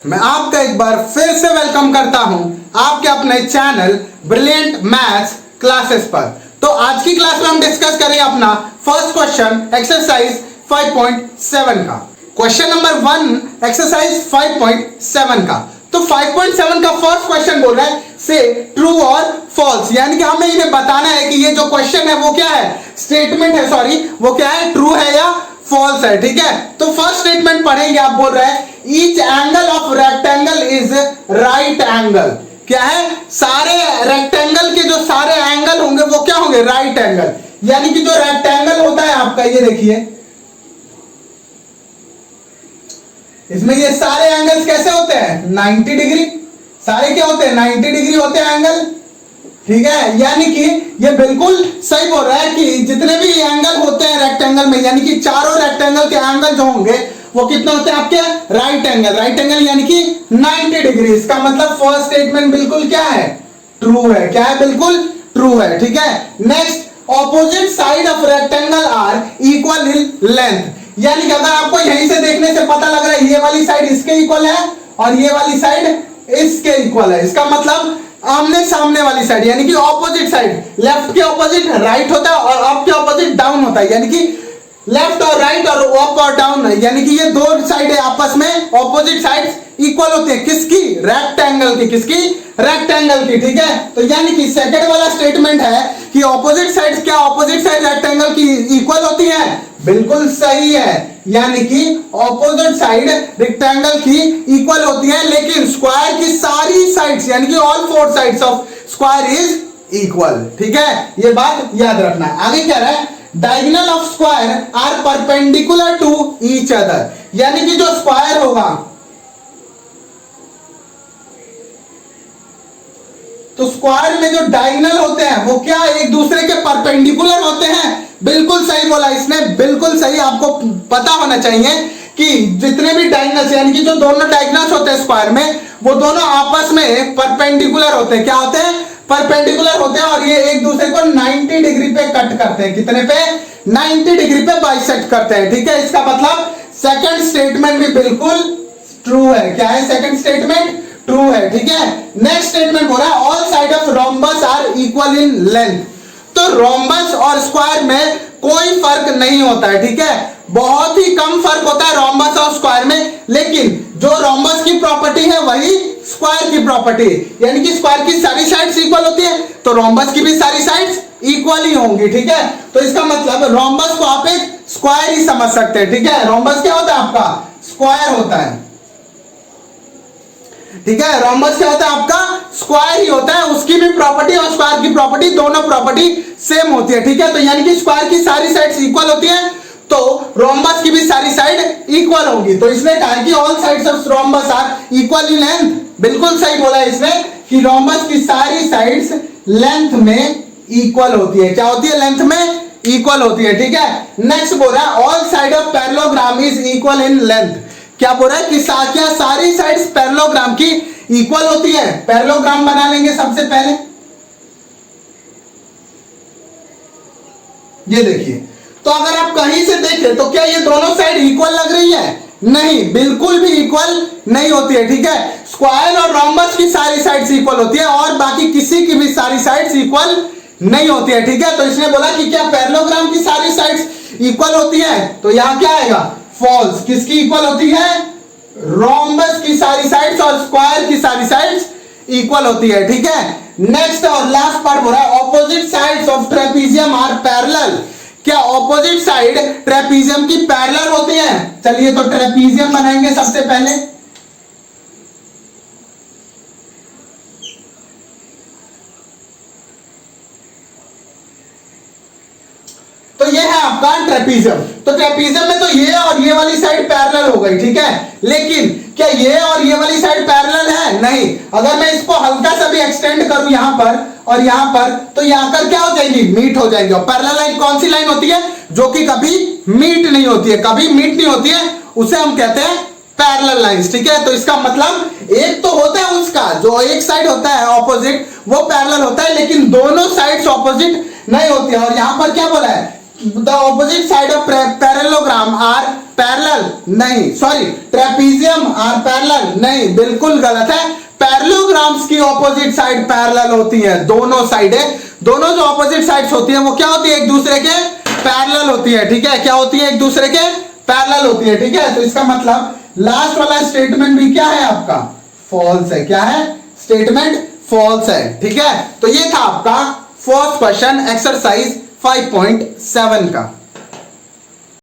मैं आपका एक बार फिर से वेलकम करता हूं आपके अपने चैनल ब्रिलियंट मैथ्स क्लासेस पर। तो आज की क्लास में हम डिस्कस करेंगे अपना फर्स्ट क्वेश्चन एक्सरसाइज 5.7 का। क्वेश्चन नंबर 1 एक्सरसाइज 5.7 का। तो 5.7 का फर्स्ट क्वेश्चन बोल रहा है से ट्रू और फॉल्स, यानी कि हमें इन्हें बताना है कि ये जो क्वेश्चन है वो क्या है, स्टेटमेंट है, सॉरी वो क्या है, ट्रू है या फॉल्स है। ठीक है, तो फर्स्ट स्टेटमेंट पढ़ेंगे। आप बोल रहे हैं each angle of rectangle is right angle. क्या है, सारे रेक्टेंगल के जो सारे एंगल होंगे वो क्या होंगे, राइट एंगल। यानी कि जो रेक्टेंगल होता है आपका, ये देखिए इसमें ये सारे एंगल्स कैसे होते हैं, 90 डिग्री। सारे क्या होते हैं, 90 डिग्री होते हैं एंगल। ठीक है, यानी कि ये बिल्कुल सही बोल रहा है कि जितने भी एंगल होते हैं रेक्टेंगल में, यानी कि चारों रेक्टेंगल के एंगल जो होंगे वो कितने होते हैं आपके, राइट एंगल। राइट एंगल यानी कि 90 डिग्री। इसका मतलब फर्स्ट स्टेटमेंट बिल्कुल क्या है, ट्रू है। क्या है, बिल्कुल ट्रू है। ठीक है, next, opposite side of rectangle are equal in length. यानी कि अगर आपको यहीं से देखने से पता लग रहा है ये वाली साइड इसके इक्वल है और ये वाली साइड इसके इक्वल है, इसका मतलब आमने सामने वाली साइड, यानी कि ऑपोजिट साइड। लेफ्ट के ऑपोजिट राइट होता है और अप के ऑपोजिट डाउन होता है। यानी कि लेफ्ट और राइट और अप और डाउन, यानी कि ये दो साइड आपस में ऑपोजिट साइड्स इक्वल होते हैं। किसकी, रेक्टेंगल की। किसकी, रेक्टेंगल की। ठीक है, तो यानी कि सेकंड वाला स्टेटमेंट है कि ऑपोजिट साइड्स क्या, ऑपोजिट साइड रेक्टेंगल की इक्वल होती है, बिल्कुल सही है। यानी कि ऑपोजिट साइड रेक्टेंगल की इक्वल होती है, लेकिन स्क्वायर की सारी साइड्स यानी कि all four sides of square is equal. ठीक है, ये बात याद रखना है। आगे क्या रहा है, diagonal of square are perpendicular to each other. यानी कि जो स्क्वायर होगा, तो स्क्वायर में जो डायगोनल होते हैं वो क्या, एक दूसरे के परपेंडिकुलर होते हैं। बिल्कुल सही बोला इसने, बिल्कुल सही। आपको पता होना चाहिए कि जितने भी डायगोनल्स यानी कि जो दोनों डायगोनल्स होते हैं स्क्वायर में, वो दोनों आपस में परपेंडिकुलर होते हैं। क्या होते हैं, परपेंडिकुलर होते हैं, और ये एक दूसरे को 90 डिग्री पे कट करते हैं। कितने पे, 90 डिग्री पे बाइसेक्ट करते हैं। ठीक है, इसका मतलब सेकंड स्टेटमेंट भी बिल्कुल ट्रू है। क्या है, सेकंड स्टेटमेंट ट्रू है। ठीक है, नेक्स्ट स्टेटमेंट बोल रहा है all side of rhombus are equal in length. तो रोम्बस और स्क्वायर में कोई फर्क नहीं होता है। ठीक है, बहुत ही कम फर्क होता है रोम्बस और स्क्वायर में, लेकिन जो रोम्बस की प्रॉपर्टी है वही स्क्वायर की प्रॉपर्टी, यानी कि स्क्वायर की सारी साइड्स इक्वल होती है तो रोम्बस की भी सारी साइड्स इक्वल ही होंगी। ठीक है, तो इसका मतलब रोम्बस को आप एक स्क्वायर ही समझ सकते हैं। ठीक है, रोम्बस क्या होता है आपका, स्क्वायर होता है। ठीक है, रोम्बस क्या होता है आपका, स्क्वायर ही होता है। उसकी भी प्रॉपर्टी और स्क्वायर की प्रॉपर्टी दोनों प्रॉपर्टी सेम होती है। ठीक है, तो यानी कि स्क्वायर की सारी साइड्स इक्वल होती है तो रोम्बस की भी सारी साइड इक्वल होगी। तो इसने कहा कि all sides of rhombus are equal in length. बिल्कुल सही बोला इसने कि रोम्बस की सारी साइड्स लेंथ में इक्वल होती है। क्या होती है, लेंथ में इक्वल होती है। ठीक है, नेक्स्ट बोल रहा है all side of parallelogram is equal in length. क्या बोल रहा है कि क्या सारी साइड्स पैरेललोग्राम की इक्वल होती है। पैरेललोग्राम बना लेंगे सबसे पहले। ये देखिए, तो अगर आप कहीं से देखें तो क्या ये दोनों साइड इक्वल लग रही है, नहीं, बिल्कुल भी इक्वल नहीं होती है। ठीक है, स्क्वायर और रोम्बस की सारी साइड्स इक्वल होती है और बाकी किसी की भी सारी साइड्स इक्वल नहीं होती है। ठीक है, तो इसने बोला कि क्या पैरेललोग्राम की सारी साइड्स इक्वल होती है, तो यहां क्या आएगा, फॉल्स। किसकी इक्वल होती है, रोम्बस की सारी साइड्स और स्क्वायर की सारी साइड्स इक्वल होती है। ठीक है, नेक्स्ट और लास्ट पार्ट बोल रहा है opposite sides of trapezium are parallel. क्या ऑपोजिट साइड ट्रेपीजियम की पैरेलल होती है। चलिए तो ट्रेपीजियम बनाएंगे सबसे पहले। तो ये है आपका ट्रेपीजियम। तो ट्रेपीजियम में तो ये और ये वाली साइड पैरेलल हो गई। ठीक है, लेकिन क्या ये और ये वाली साइड पैरेलल है, नहीं। अगर मैं इसको हल्का सा भी एक्सटेंड करूं यहां पर और यहां पर, तो यहां पर क्या हो जाएगी, मीट हो जाएंगे। और पैरेलल लाइन कौन सी लाइन होती है, जो कि कभी मीट नहीं होती है, कभी मीट नहीं होती है, उसे हम कहते हैं पैरेलल लाइंस। ठीक है, तो इसका मतलब एक तो होता है उसका जो एक साइड होता है ऑपोजिट वो पैरेलल होता है, लेकिन दोनों साइड्स ऑपोजिट नहीं होती है। और यहां पर क्या बोला है, the opposite side of parallelogram are parallel नहीं, सॉरी ट्रेपीजियम आर पैरेलल नहीं, बिल्कुल गलत है। पैरेललोग्राम्स की ऑपोजिट साइड पैरेलल होती है, दोनों साइडें, दोनों जो ऑपोजिट साइड्स होती है वो क्या होती है, एक दूसरे के पैरेलल होती है, ठीक है, क्या होती है, एक दूसरे के पैरेलल होती है, ठीक है। तो इसका मतलब लास्ट वाला स्टेटमेंट भी क्या है आपका, फॉल्स है। क्या है, स्टेटमेंट फॉल्स है, ठीक है। तो ये था आपका फर्स्ट क्वेश्चन एक्सरसाइज 5.7 का।